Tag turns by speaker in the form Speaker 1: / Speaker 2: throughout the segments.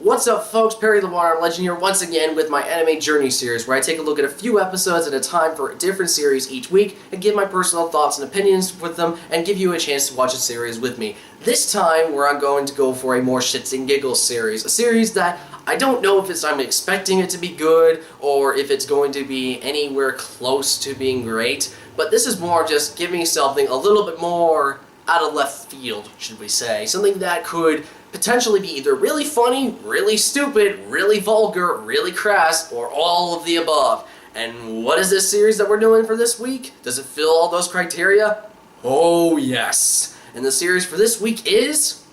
Speaker 1: What's up, folks? Perry the Water Legend here once again with my anime journey series, where I take a look at a few episodes at a time for a different series each week and give my personal thoughts and opinions with them and give you a chance to watch a series with me. This time, where I'm going to go for a more shits and giggles series, a series that I don't know if I'm expecting it to be good or if it's going to be anywhere close to being great, but this is more just giving something a little bit more out of left field, should we say. Something that could potentially be either really funny, really stupid, really vulgar, really crass, or all of the above. And what is this series that we're doing for this week? Does it fill all those criteria? Oh yes! And the series for this week is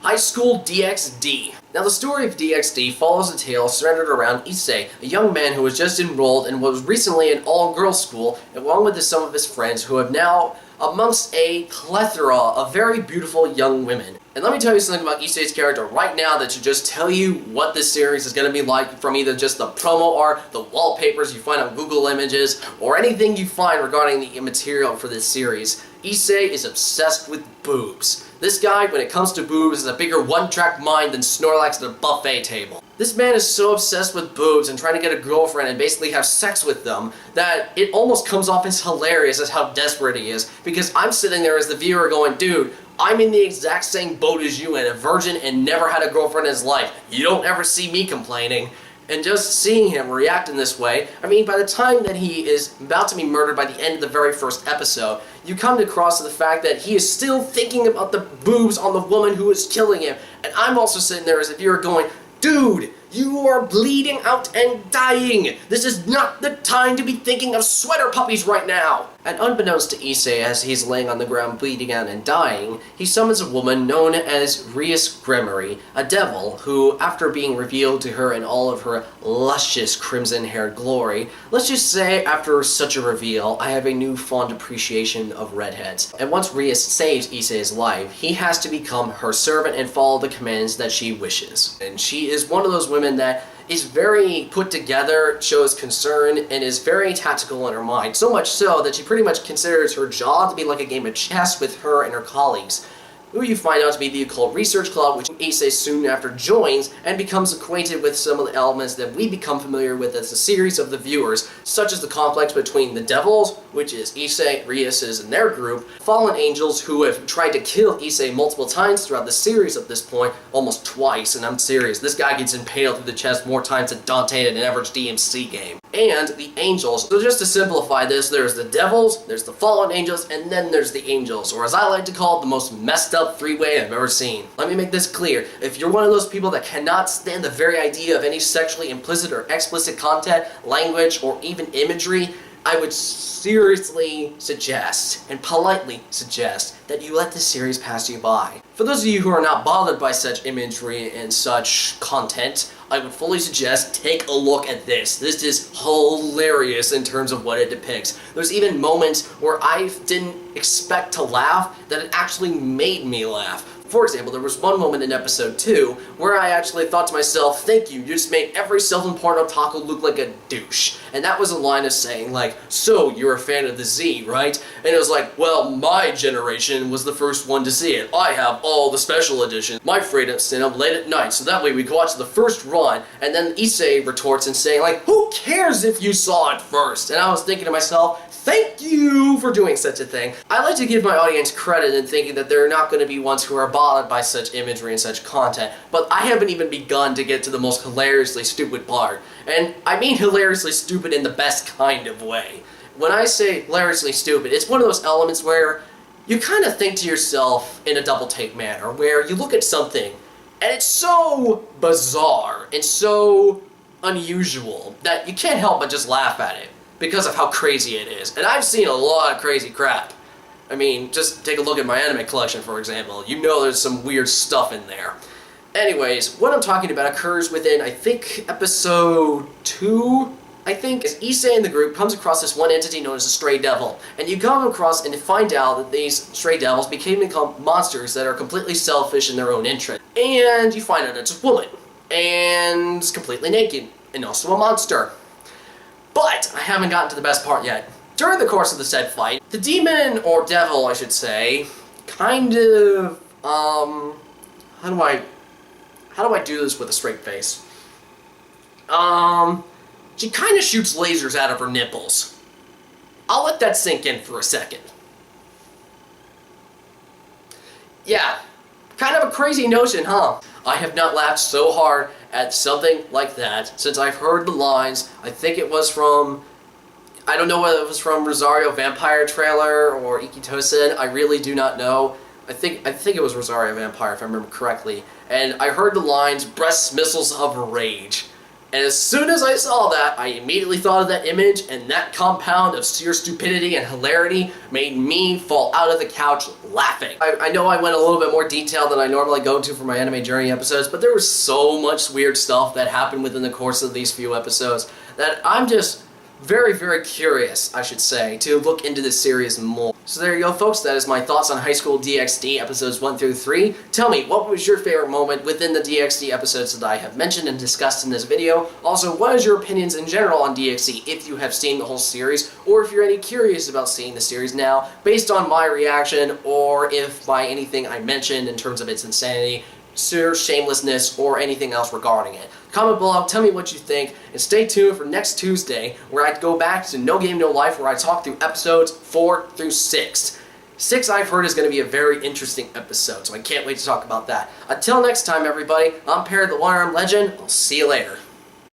Speaker 1: High School DxD. Now, the story of DxD follows a tale centered around Issei, a young man who was just enrolled in what was recently an all-girls school, along with some of his friends who have now amongst a plethora of very beautiful young women. And let me tell you something about Issei's character right now that should just tell you what this series is going to be like from either just the promo art, the wallpapers you find on Google Images, or anything you find regarding the material for this series. Issei is obsessed with boobs. This guy, when it comes to boobs, is a bigger one-track mind than Snorlax at a buffet table. This man is so obsessed with boobs and trying to get a girlfriend and basically have sex with them that it almost comes off as hilarious as how desperate he is, because I'm sitting there as the viewer going, dude, I'm in the exact same boat as you and a virgin and never had a girlfriend in his life. You don't ever see me complaining. And just seeing him react in this way, I mean, by the time that he is about to be murdered by the end of the very first episode, you come across to the fact that he is still thinking about the boobs on the woman who is killing him. And I'm also sitting there as if you're going, dude, you are bleeding out and dying. This is not the time to be thinking of sweater puppies right now. And unbeknownst to Issei, as he's laying on the ground bleeding out and dying, he summons a woman known as Rias Gremory, a devil who, after being revealed to her in all of her luscious crimson-haired glory, let's just say after such a reveal, I have a new fond appreciation of redheads. And once Rias saves Issei's life, he has to become her servant and follow the commands that she wishes. And she is one of those women that is very put together, shows concern, and is very tactical in her mind. So much so that she pretty much considers her job to be like a game of chess with her and her colleagues, who you find out to be the Occult Research Club, which Issei soon after joins and becomes acquainted with some of the elements that we become familiar with as a series of the viewers, such as the complex between the devils, which is Issei, Rias's, and their group, fallen angels who have tried to kill Issei multiple times throughout the series at this point, almost twice, and I'm serious, this guy gets impaled through the chest more times than Dante in an average DMC game. And the angels. So just to simplify this, there's the devils, there's the fallen angels, and then there's the angels, or as I like to call it, the most messed up three-way I've ever seen. Let me make this clear. If you're one of those people that cannot stand the very idea of any sexually implicit or explicit content, language, or even imagery, I would seriously suggest, and politely suggest, that you let this series pass you by. For those of you who are not bothered by such imagery and such content, I would fully suggest take a look at this. This is hilarious in terms of what it depicts. There's even moments where I didn't expect to laugh that it actually made me laugh. For example, there was one moment in episode 2 where I actually thought to myself, thank you just made every self-important otaku look like a douche. And that was a line of saying like, so you're a fan of the Z, right? And it was like, well, my generation was the first one to see it. I have all the special editions. My freedom stayed up late at night, so that way we could watch the first run. And then Issei retorts and saying like, who cares if you saw it first? And I was thinking to myself, thank you for doing such a thing. I like to give my audience credit in thinking that they're not going to be ones who are bothered by such imagery and such content, but I haven't even begun to get to the most hilariously stupid part. And I mean hilariously stupid in the best kind of way. When I say hilariously stupid, it's one of those elements where you kind of think to yourself in a double take manner, where you look at something and it's so bizarre and so unusual that you can't help but just laugh at it because of how crazy it is. And I've seen a lot of crazy crap. I mean, just take a look at my anime collection, for example. You know there's some weird stuff in there. Anyways, what I'm talking about occurs within, I think, episode 2, I think, as Issei and the group comes across this one entity known as a stray devil. And you come across and find out that these stray devils become monsters that are completely selfish in their own interest. And you find out it's a woman. And completely naked. And also a monster. But I haven't gotten to the best part yet. During the course of the said fight, the demon, or devil I should say, kind of, how how do I do this with a straight face? She kind of shoots lasers out of her nipples. I'll let that sink in for a second. Yeah, kind of a crazy notion, huh? I have not laughed so hard at something like that since I've heard the lines. I think it was from, I don't know whether it was from Rosario Vampire trailer or Ikitosen. I really do not know. I think it was Rosario Vampire if I remember correctly. And I heard the lines, breast missiles of rage. And as soon as I saw that, I immediately thought of that image, and that compound of sheer stupidity and hilarity made me fall out of the couch laughing. I know I went a little bit more detail than I normally go to for my anime journey episodes, but there was so much weird stuff that happened within the course of these few episodes that I'm just very, very curious, I should say, to look into this series more. So there you go, folks. That is my thoughts on High School DxD episodes 1 through 3. Tell me, what was your favorite moment within the DxD episodes that I have mentioned and discussed in this video? Also, what is your opinions in general on DxD if you have seen the whole series, or if you're any curious about seeing the series now, based on my reaction, or if by anything I mentioned in terms of its insanity, shamelessness, or anything else regarding it. Comment below, tell me what you think, and stay tuned for next Tuesday, where I go back to No Game No Life, where I talk through episodes 4 through 6. 6, I've heard, is going to be a very interesting episode, so I can't wait to talk about that. Until next time, everybody, I'm Perry the One-Armed Legend. I'll see you later.